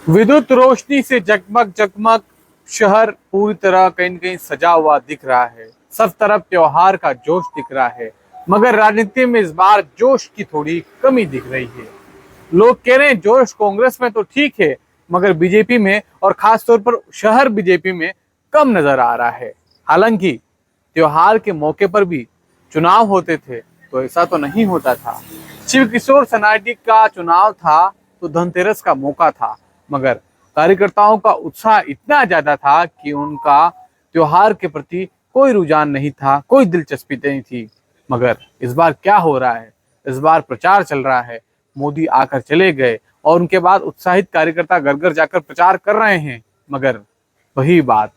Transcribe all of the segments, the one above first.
विद्युत रोशनी से जगमग जगमग शहर पूरी तरह कहीं न कहीं सजा हुआ दिख रहा है। सब तरफ त्योहार का जोश दिख रहा है, मगर राजनीति में इस बार जोश की थोड़ी कमी दिख रही है। लोग कह रहे हैं जोश कांग्रेस में तो ठीक है, मगर बीजेपी में और खास तौर पर शहर बीजेपी में कम नजर आ रहा है। हालांकि त्योहार के मौके पर भी चुनाव होते थे तो ऐसा तो नहीं होता था। शिव किशोर सनाटी का चुनाव था तो धनतेरस का मौका था, मगर कार्यकर्ताओं का उत्साह इतना ज्यादा था कि उनका त्योहार के प्रति कोई रुझान नहीं था, कोई दिलचस्पी नहीं थी। मगर इस बार क्या हो रहा है? इस बार प्रचार चल रहा है, मोदी आकर चले गए और उनके बाद उत्साहित कार्यकर्ता घर घर जाकर प्रचार कर रहे हैं। मगर वही बात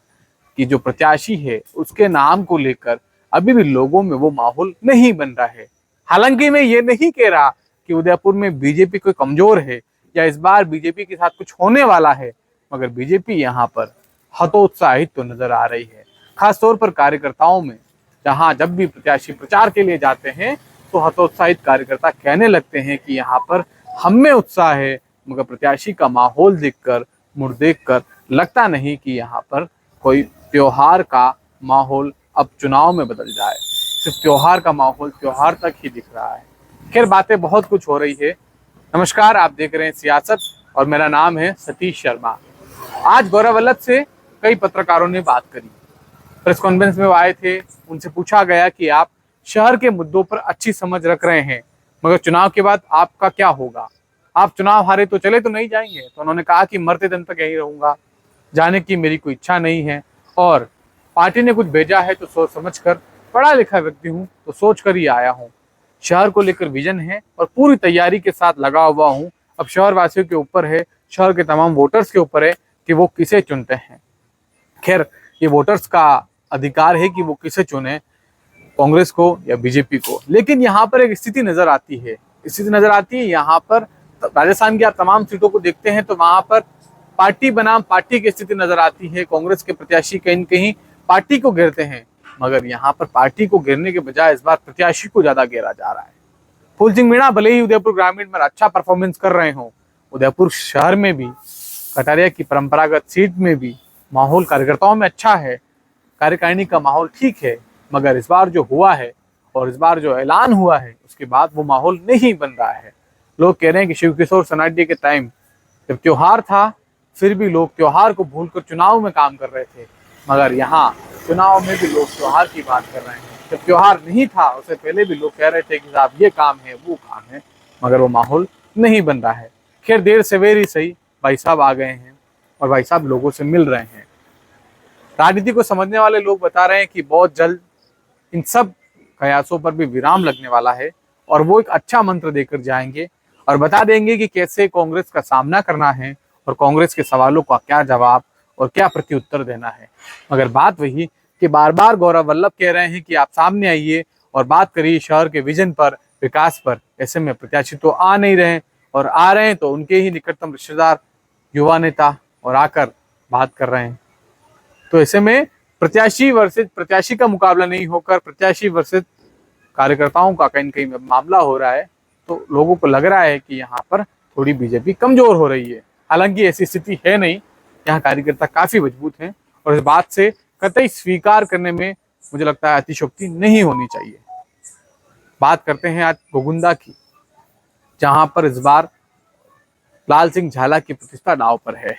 कि जो प्रत्याशी है उसके नाम को लेकर अभी भी लोगों में वो माहौल नहीं बन रहा है। हालांकि मैं ये नहीं कह रहा कि उदयपुर में बीजेपी कोई कमजोर है या इस बार बीजेपी के साथ कुछ होने वाला है, मगर बीजेपी यहाँ पर हतोत्साहित तो नजर आ रही है। खासतौर पर कार्यकर्ताओं में, जहाँ जब भी प्रत्याशी प्रचार के लिए जाते हैं तो हतोत्साहित कार्यकर्ता कहने लगते हैं कि यहाँ पर हम में उत्साह है, मगर प्रत्याशी का माहौल देखकर, मुड़ देखकर लगता नहीं कि यहाँ पर कोई त्योहार का माहौल अब चुनाव में बदल जाए। सिर्फ त्योहार का माहौल त्योहार तक ही दिख रहा है। खैर, बातें बहुत कुछ हो रही है। नमस्कार, आप देख रहे हैं सियासत और मेरा नाम है सतीश शर्मा। आज गौरव वल्लभ से कई पत्रकारों ने बात करी। प्रेस कॉन्फ्रेंस में वो आए थे, उनसे पूछा गया कि आप शहर के मुद्दों पर अच्छी समझ रख रहे हैं, मगर चुनाव के बाद आपका क्या होगा? आप चुनाव हारे तो चले तो नहीं जाएंगे? तो उन्होंने कहा कि मरते दिन तक यहीं रहूंगा, जाने की मेरी कोई इच्छा नहीं है, और पार्टी ने कुछ भेजा है तो सोच समझ कर, पढ़ा लिखा व्यक्ति हूँ तो सोच कर ही आया हूँ। शहर को लेकर विजन है और पूरी तैयारी के साथ लगा हुआ हूँ। अब शहर वासियों के ऊपर है, शहर के तमाम वोटर्स के ऊपर है कि वो किसे चुनते हैं। खैर, ये वोटर्स का अधिकार है कि वो किसे चुने, कांग्रेस को या बीजेपी को। लेकिन यहाँ पर एक स्थिति नजर आती है, यहाँ पर राजस्थान की आप तमाम सीटों को देखते हैं तो वहां पर पार्टी बनाम पार्टी की स्थिति नजर आती है। कांग्रेस के प्रत्याशी कहीं न कहीं पार्टी को घेरते हैं, मगर यहाँ पर पार्टी को घेरने के बजाय इस बार प्रत्याशी को ज्यादा घेरा जा रहा है। फूल सिंह मीणा भले ही उदयपुर ग्रामीण में अच्छा परफॉर्मेंस कर रहे हो, उदयपुर शहर में भी, कटारिया की परंपरागत सीट में भी माहौल कार्यकर्ताओं में अच्छा है, कार्यकारिणी का माहौल ठीक है, मगर इस बार जो हुआ है और इस बार जो ऐलान हुआ है उसके बाद वो माहौल नहीं बन रहा है। लोग कह रहे हैं कि शिव किशोर सनाटी के टाइम जब त्योहार था फिर भी लोग त्योहार को भूलकर चुनाव में काम कर रहे थे, मगर यहाँ चुनाव में भी लोग त्योहार की बात कर रहे हैं। जब त्योहार नहीं था उससे पहले भी लोग कह रहे थे कि साहब ये काम है, वो काम है, मगर वो माहौल नहीं बन रहा है। खैर, देर सवेर ही सही भाई साहब आ गए हैं और भाई साहब लोगों से मिल रहे हैं। राजनीति को समझने वाले लोग बता रहे हैं कि बहुत जल्द इन सब कयासों पर भी विराम लगने वाला है और वो एक अच्छा मंत्र देकर जाएंगे और बता देंगे कि कैसे कांग्रेस का सामना करना है और कांग्रेस के सवालों का क्या जवाब और क्या प्रत्युत्तर देना है। मगर बात वही कि बार बार गौरव वल्लभ कह रहे हैं कि आप सामने आइए और बात करिए शहर के विजन पर, विकास पर। ऐसे में प्रत्याशी तो आ नहीं रहे, और आ रहे हैं तो उनके ही निकटतम रिश्तेदार युवा नेता और आकर बात कर रहे हैं। तो ऐसे में प्रत्याशी वर्सेस प्रत्याशी का मुकाबला नहीं होकर प्रत्याशी वर्सेस कार्यकर्ताओं का कहीं न कहीं मामला हो रहा है। तो लोगों को लग रहा है कि यहाँ पर थोड़ी बीजेपी कमजोर हो रही है। हालांकि ऐसी स्थिति है नहीं, यहाँ कार्यकर्ता काफी मजबूत हैं और इस बात से कतई स्वीकार करने में मुझे लगता है अतिशयोक्ति नहीं होनी चाहिए। बात करते हैं आज गोगुंदा की, जहां पर इस बार लाल सिंह झाला की प्रतिष्ठा दांव पर है।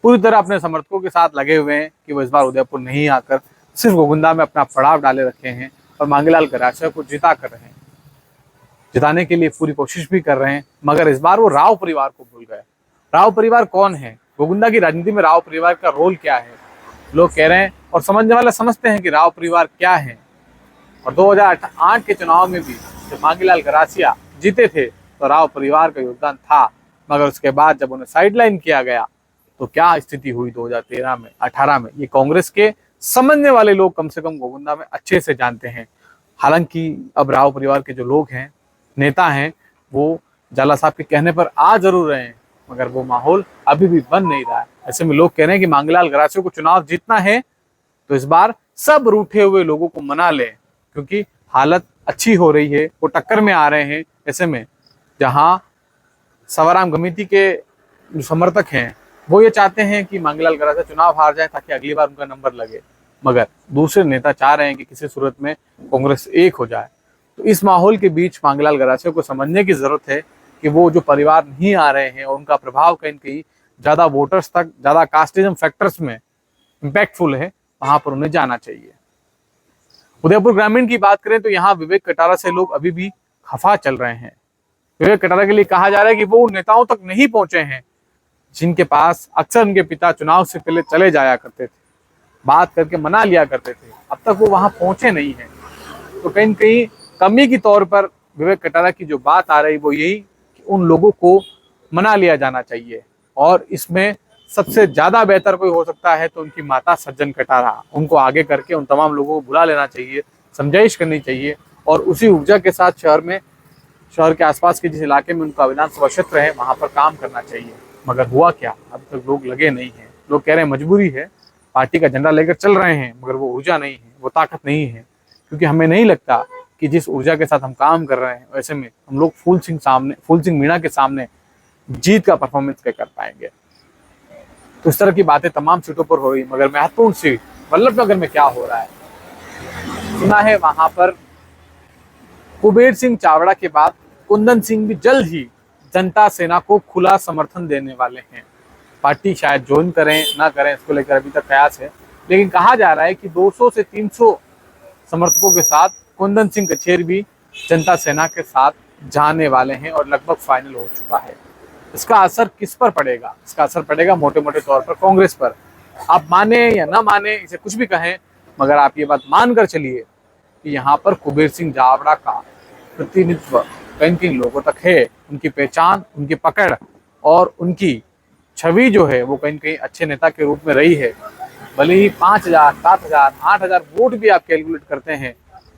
पूरी तरह अपने समर्थकों के साथ लगे हुए हैं कि वो इस बार उदयपुर नहीं आकर सिर्फ गोगुंदा में अपना पड़ाव डाले रखे हैं और मांगीलाल गरासिया को जिता कर रहे हैं, जिताने के लिए पूरी कोशिश भी कर रहे हैं। मगर इस बार वो राव परिवार को भूल गए। राव परिवार कौन है? गोगुंदा की राजनीति में राव परिवार का रोल क्या है? लोग कह रहे हैं और समझने वाले समझते हैं कि राव परिवार क्या है। और 2008 के चुनाव में भी जब मांगीलाल गरासिया जीते थे तो राव परिवार का योगदान था, मगर उसके बाद जब उन्हें साइडलाइन किया गया तो क्या स्थिति हुई 2013 में, 18 में, ये कांग्रेस के समझने वाले लोग कम से कम गोगुंदा में अच्छे से जानते हैं। हालांकि अब राव परिवार के जो लोग हैं, नेता हैं, वो झाला साहब के कहने पर आ जरूर रहे हैं, मगर वो माहौल अभी भी बन नहीं रहा है। ऐसे में लोग कह रहे हैं कि मांगीलाल गरासिया को चुनाव जीतना है तो इस बार सब रूठे हुए लोगों को मना लें, क्योंकि हालत अच्छी हो रही है, वो टक्कर में आ रहे हैं। ऐसे में जहां सवाराम गमीती के जो समर्थक हैं वो ये चाहते हैं कि मांगीलाल गरासिया चुनाव हार जाए ताकि अगली बार उनका नंबर लगे, मगर दूसरे नेता चाह रहे हैं कि किसी सूरत में कांग्रेस एक हो जाए। तो इस माहौल के बीच मांगीलाल गरासिया को समझने की जरूरत है कि वो जो परिवार नहीं आ रहे हैं और उनका प्रभाव कहीं न कहीं ज्यादा वोटर्स तक, ज्यादा कास्टिज्म फैक्टर्स में इम्पैक्टफुल है, वहां पर उन्हें जाना चाहिए। उदयपुर ग्रामीण की बात करें तो यहाँ विवेक कटारा से लोग अभी भी खफा चल रहे हैं। विवेक कटारा के लिए कहा जा रहा है कि वो उन नेताओं तक नहीं पहुंचे हैं जिनके पास अक्सर उनके पिता चुनाव से पहले चले जाया करते थे, बात करके मना लिया करते थे, अब तक वो वहां पहुंचे नहीं है। तो कहीं न कहीं कमी के तौर पर विवेक कटारा की जो बात आ रही वो यही कि उन लोगों को मना लिया जाना चाहिए, और इसमें सबसे ज्यादा बेहतर कोई हो सकता है तो उनकी माता सज्जन कटारा, उनको आगे करके उन तमाम लोगों को बुला लेना चाहिए, समझाइश करनी चाहिए, और उसी ऊर्जा के साथ शहर के आसपास के जिस इलाके में उनका विधानसभा क्षेत्र है वहां पर काम करना चाहिए। मगर हुआ क्या, अब तक लोग लगे नहीं हैं। लोग कह रहे हैं मजबूरी है, पार्टी का झंडा लेकर चल रहे हैं, मगर वो ऊर्जा नहीं है, वो ताकत नहीं है, क्योंकि हमें नहीं लगता कि जिस ऊर्जा के साथ हम काम कर रहे हैं वैसे में हम लोग फूल सिंह मीणा के सामने जीत का परफॉर्मेंस कर पाएंगे। तो इस तरह की बातें तमाम सीटों पर हो रही, मगर महत्वपूर्ण सीट वल्लभनगर में क्या हो रहा है, सुना है वहां पर कुबेर सिंह चावड़ा के बाद कुंदन सिंह भी जल्द ही जनता सेना को खुला समर्थन देने वाले हैं। पार्टी शायद ज्वाइन करें ना करें इसको लेकर अभी तक कयास है, लेकिन कहा जा रहा है कि 200 से 300 समर्थकों के साथ कुंदन सिंह कछेर भी जनता सेना के साथ जाने वाले हैं और लगभग फाइनल हो चुका है। इसका असर किस पर पड़ेगा? इसका असर पड़ेगा मोटे मोटे तौर पर कांग्रेस पर। आप माने या ना माने, इसे कुछ भी कहें, मगर आप ये बात मानकर चलिए कि यहाँ पर कुबेर सिंह चावड़ा का प्रतिनिधित्व कहीं कहीं लोगों तक है, उनकी पहचान, उनकी पकड़ और उनकी छवि जो है वो कहीं कहीं अच्छे नेता के रूप में रही है। भले ही 5,000, 7,000, 8,000 वोट भी आप कैलकुलेट करते हैं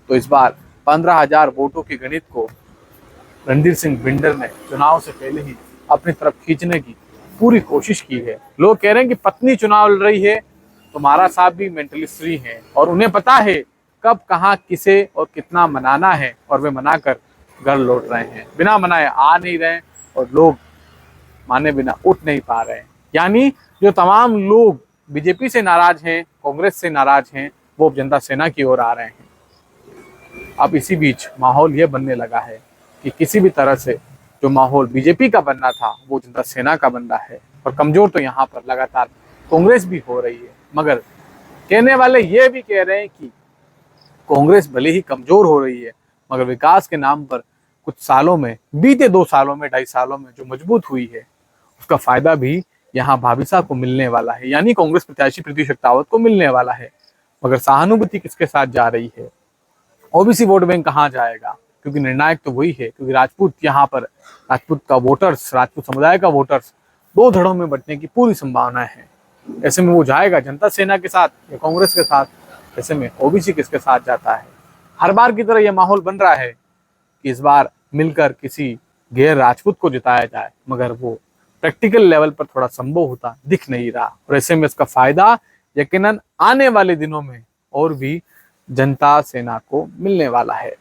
तो इस बार 15,000 वोटों के गणित को रणधीर सिंह बिंडर ने चुनाव से पहले ही अपनी तरफ खींचने की पूरी कोशिश की है। लोग कह रहे हैं कि पत्नी चुनाव लड़ रही है तो महाराज साहब भी मेंटली फ्री हैं और उन्हें पता है कब कहाँ किसे और कितना मनाना है, और वे मनाकर घर लौट रहे हैं। बिना मनाए आ नहीं रहे और लोग माने बिना उठ नहीं पा रहे हैं। यानी जो तमाम लोग बीजेपी से नाराज हैं, कांग्रेस से नाराज हैं, वो जनता सेना की ओर आ रहे हैं। अब इसी बीच माहौल ये बनने लगा है कि किसी भी तरह से जो माहौल बीजेपी का बनना था वो जनता सेना का बन रहा है, और कमजोर तो यहाँ पर लगातार कांग्रेस भी हो रही है। मगर कहने वाले ये भी कह रहे हैं कि कांग्रेस भले ही कमजोर हो रही है मगर विकास के नाम पर कुछ सालों में, बीते 2 सालों में, 2.5 सालों में जो मजबूत हुई है उसका फायदा भी यहाँ भाविसा को मिलने वाला है, यानी कांग्रेस प्रत्याशी प्रीति शेखावत को मिलने वाला है। मगर सहानुभूति किसके साथ जा रही है, ओबीसी वोट बैंक कहाँ जाएगा, क्योंकि निर्णायक तो वही है, क्योंकि राजपूत यहाँ पर राजपूत का वोटर्स, राजपूत समुदाय का वोटर्स 2 धड़ों में बंटने की पूरी संभावना है। ऐसे में वो जाएगा जनता सेना के साथ या कांग्रेस के साथ, ऐसे में ओबीसी किसके साथ जाता है। हर बार की तरह यह माहौल बन रहा है कि इस बार मिलकर किसी गैर राजपूत को जिताया जाए, मगर वो प्रैक्टिकल लेवल पर थोड़ा संभव होता दिख नहीं रहा, और ऐसे में इसका फायदा यकीनन आने वाले दिनों में और भी जनता सेना को मिलने वाला है।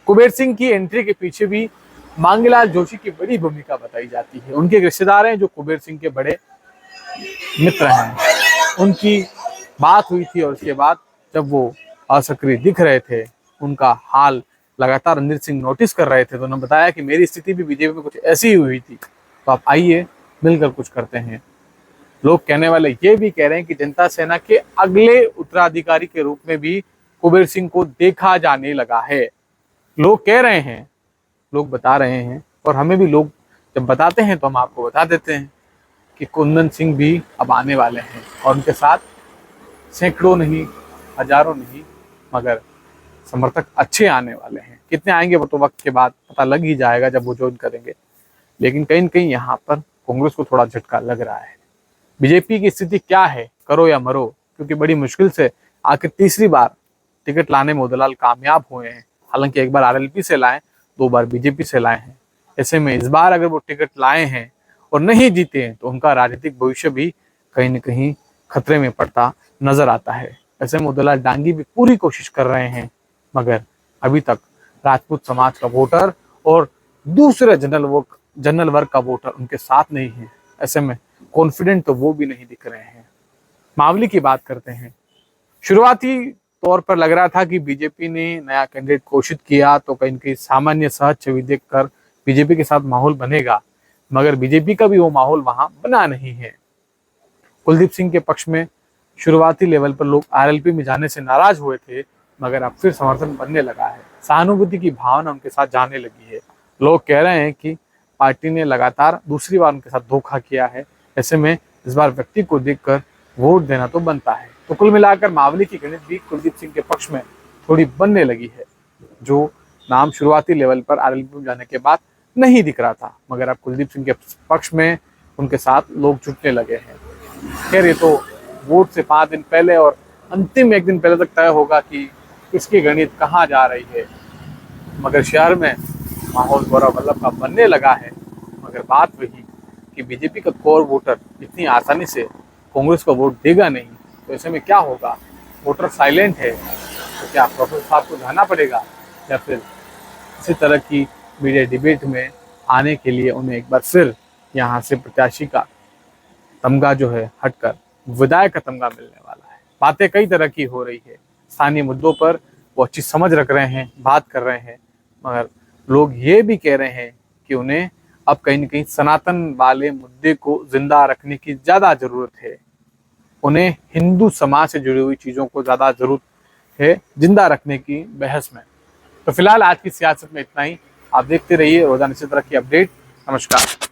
कुबेर सिंह की एंट्री के पीछे भी मांगीलाल जोशी की बड़ी भूमिका बताई जाती है। उनके रिश्तेदार हैं जो कुबेर सिंह के बड़े मित्र हैं, उनकी बात हुई थी और उसके बाद जब वो असक्रिय दिख रहे थे, उनका हाल लगातार रणधीर सिंह नोटिस कर रहे थे, तो उन्होंने बताया कि मेरी स्थिति भी बीजेपी में कुछ ऐसी ही हुई थी, तो आप आइए मिलकर कुछ करते हैं। लोग कहने वाले ये भी कह रहे हैं कि जनता सेना के अगले उत्तराधिकारी के रूप में भी कुबेर सिंह को देखा जाने लगा है। लोग कह रहे हैं, लोग बता रहे हैं, और हमें भी लोग जब बताते हैं तो हम आपको बता देते हैं कि कुंदन सिंह भी अब आने वाले हैं, और उनके साथ सैकड़ों नहीं, हजारों नहीं, मगर समर्थक अच्छे आने वाले हैं। कितने आएंगे वो तो वक्त के बाद पता लग ही जाएगा जब वो ज्वाइन करेंगे। लेकिन कहीं न कहीं यहाँ पर कांग्रेस को थोड़ा झटका लग रहा है। बीजेपी की स्थिति क्या है, करो या मरो, क्योंकि बड़ी मुश्किल से आखिर तीसरी बार टिकट लाने में दलाल कामयाब हुए हैं। हालांकि एक बार आरएलपी से लाए, 2 बार बीजेपी से लाए हैं। ऐसे में इस बार अगर वो टिकट लाए हैं और नहीं जीते हैं तो उनका राजनीतिक भविष्य भी कहीं न कहीं खतरे में पड़ता नजर आता है। ऐसे में दलाल डांगी भी पूरी कोशिश कर रहे हैं, मगर अभी तक राजपूत समाज का वोटर और दूसरे जनरल वर्ग का वोटर उनके साथ नहीं है। ऐसे में कॉन्फिडेंट तो वो भी नहीं दिख रहे हैं। मावली की बात करते हैं। शुरुआती तौर पर लग रहा था कि बीजेपी ने नया कैंडिडेट घोषित किया तो कहीं न कहीं सामान्य सहज छवि देखकर बीजेपी के साथ माहौल बनेगा, मगर बीजेपी का भी वो माहौल वहां बना नहीं है। कुलदीप सिंह के पक्ष में शुरुआती लेवल पर लोग आरएलपी में जाने से नाराज हुए थे, मगर अब फिर समर्थन बनने लगा है। सहानुभूति की भावना उनके साथ जाने लगी है। लोग कह रहे हैं कि पार्टी ने लगातार दूसरी बार उनके साथ धोखा किया है। ऐसे में इस बार व्यक्ति को देखकर वोट देना तो बनता है। तो कुल मिलाकर मावली की गणित भी कुलदीप सिंह के पक्ष में थोड़ी बनने लगी है। जो नाम शुरुआती लेवल पर आरएलपी में जाने के बाद नहीं दिख रहा था, मगर अब कुलदीप सिंह के पक्ष में उनके साथ लोग जुटने लगे हैं। खैर, ये तो वोट से 5 दिन पहले और अंतिम 1 दिन पहले तक तय होगा कि इसकी गणित कहाँ जा रही है। मगर शहर में माहौल गौरव वल्लभ का बनने लगा है। मगर बात वही कि बीजेपी का कोर वोटर इतनी आसानी से कांग्रेस को वोट देगा नहीं। तो ऐसे में क्या होगा? वोटर साइलेंट है, तो क्या प्रोफेसर साहब को जाना पड़ेगा या फिर इसी तरह की मीडिया डिबेट में आने के लिए उन्हें एक बार फिर यहाँ से प्रत्याशी का तमगा जो है हटकर विधायक का तमगा मिलने वाला है। बातें कई तरह की हो रही है। स्थानीय मुद्दों पर वो अच्छी समझ रख रहे हैं, बात कर रहे हैं, मगर लोग ये भी कह रहे हैं कि उन्हें अब कहीं न कहीं सनातन वाले मुद्दे को जिंदा रखने की ज्यादा जरूरत है। उन्हें हिंदू समाज से जुड़ी हुई चीजों को ज्यादा जरूरत है जिंदा रखने की बहस में। तो फिलहाल आज की सियासत में इतना ही। आप देखते रहिए रोजाना इसी तरह की अपडेट। नमस्कार।